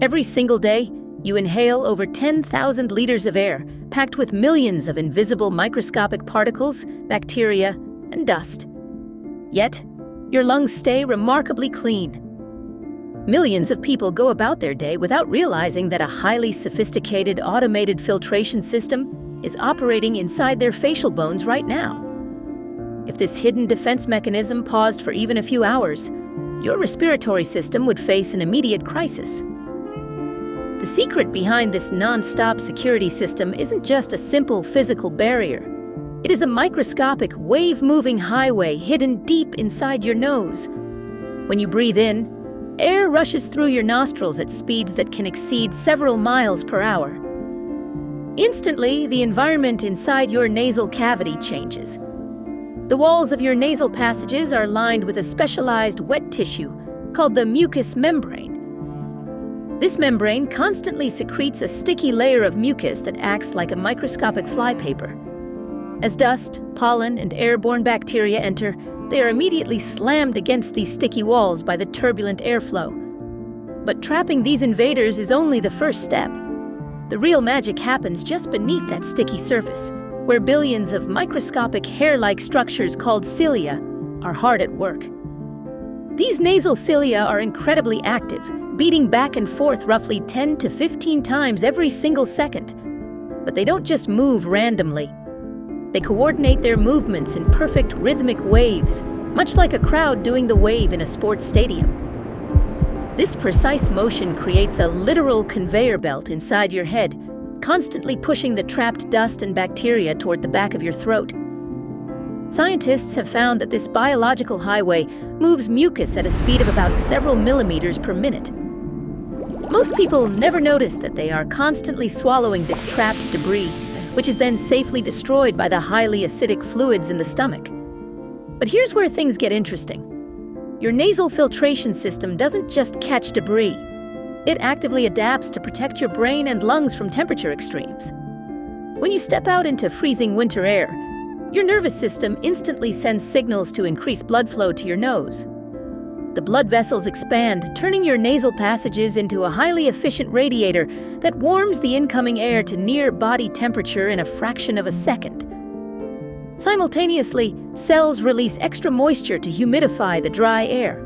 Every single day, you inhale over 10,000 liters of air, packed with millions of invisible microscopic particles, bacteria, and dust. Yet, your lungs stay remarkably clean. Millions of people go about their day without realizing that a highly sophisticated automated filtration system is operating inside their facial bones right now. If this hidden defense mechanism paused for even a few hours, your respiratory system would face an immediate crisis. The secret behind this non-stop security system isn't just a simple physical barrier. It is a microscopic, wave-moving highway hidden deep inside your nose. When you breathe in, air rushes through your nostrils at speeds that can exceed several miles per hour. Instantly, the environment inside your nasal cavity changes. The walls of your nasal passages are lined with a specialized wet tissue called the mucous membrane. This membrane constantly secretes a sticky layer of mucus that acts like a microscopic flypaper. As dust, pollen, and airborne bacteria enter, they are immediately slammed against these sticky walls by the turbulent airflow. But trapping these invaders is only the first step. The real magic happens just beneath that sticky surface, where billions of microscopic hair-like structures called cilia are hard at work. These nasal cilia are incredibly active, beating back and forth roughly 10 to 15 times every single second. But they don't just move randomly. They coordinate their movements in perfect rhythmic waves, much like a crowd doing the wave in a sports stadium. This precise motion creates a literal conveyor belt inside your head, constantly pushing the trapped dust and bacteria toward the back of your throat. Scientists have found that this biological highway moves mucus at a speed of about several millimeters per minute. Most people never notice that they are constantly swallowing this trapped debris, which is then safely destroyed by the highly acidic fluids in the stomach. But here's where things get interesting. Your nasal filtration system doesn't just catch debris. It actively adapts to protect your brain and lungs from temperature extremes. When you step out into freezing winter air, your nervous system instantly sends signals to increase blood flow to your nose. The blood vessels expand, turning your nasal passages into a highly efficient radiator that warms the incoming air to near body temperature in a fraction of a second. Simultaneously, cells release extra moisture to humidify the dry air.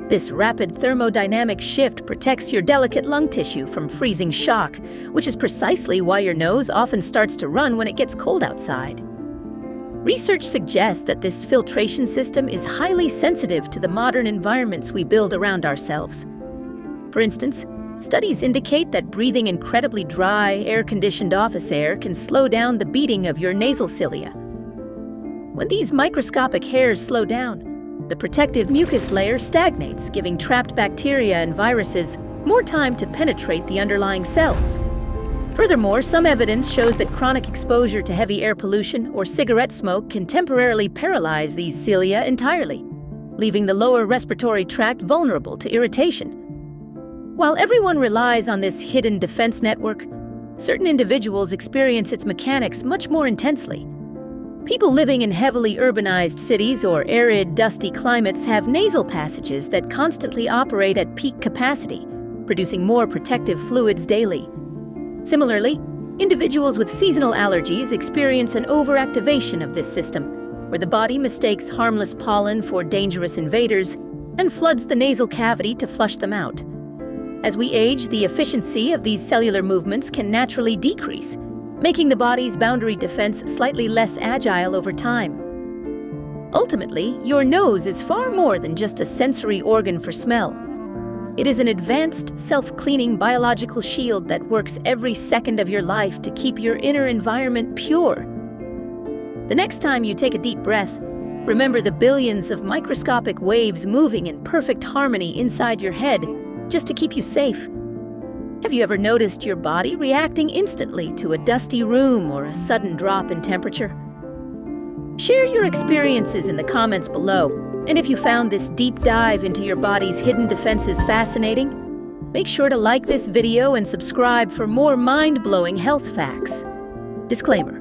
This rapid thermodynamic shift protects your delicate lung tissue from freezing shock, which is precisely why your nose often starts to run when it gets cold outside. Research suggests that this filtration system is highly sensitive to the modern environments we build around ourselves. For instance, studies indicate that breathing incredibly dry, air-conditioned office air can slow down the beating of your nasal cilia. When these microscopic hairs slow down, the protective mucus layer stagnates, giving trapped bacteria and viruses more time to penetrate the underlying cells. Furthermore, some evidence shows that chronic exposure to heavy air pollution or cigarette smoke can temporarily paralyze these cilia entirely, leaving the lower respiratory tract vulnerable to irritation. While everyone relies on this hidden defense network, certain individuals experience its mechanics much more intensely. People living in heavily urbanized cities or arid, dusty climates have nasal passages that constantly operate at peak capacity, producing more protective fluids daily. Similarly, individuals with seasonal allergies experience an overactivation of this system, where the body mistakes harmless pollen for dangerous invaders and floods the nasal cavity to flush them out. As we age, the efficiency of these cellular movements can naturally decrease, making the body's boundary defense slightly less agile over time. Ultimately, your nose is far more than just a sensory organ for smell. It is an advanced, self-cleaning biological shield that works every second of your life to keep your inner environment pure. The next time you take a deep breath, remember the billions of microscopic waves moving in perfect harmony inside your head just to keep you safe. Have you ever noticed your body reacting instantly to a dusty room or a sudden drop in temperature? Share your experiences in the comments below. And if you found this deep dive into your body's hidden defenses fascinating, make sure to like this video and subscribe for more mind-blowing health facts. Disclaimer: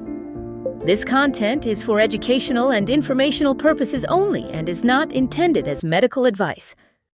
this content is for educational and informational purposes only and is not intended as medical advice.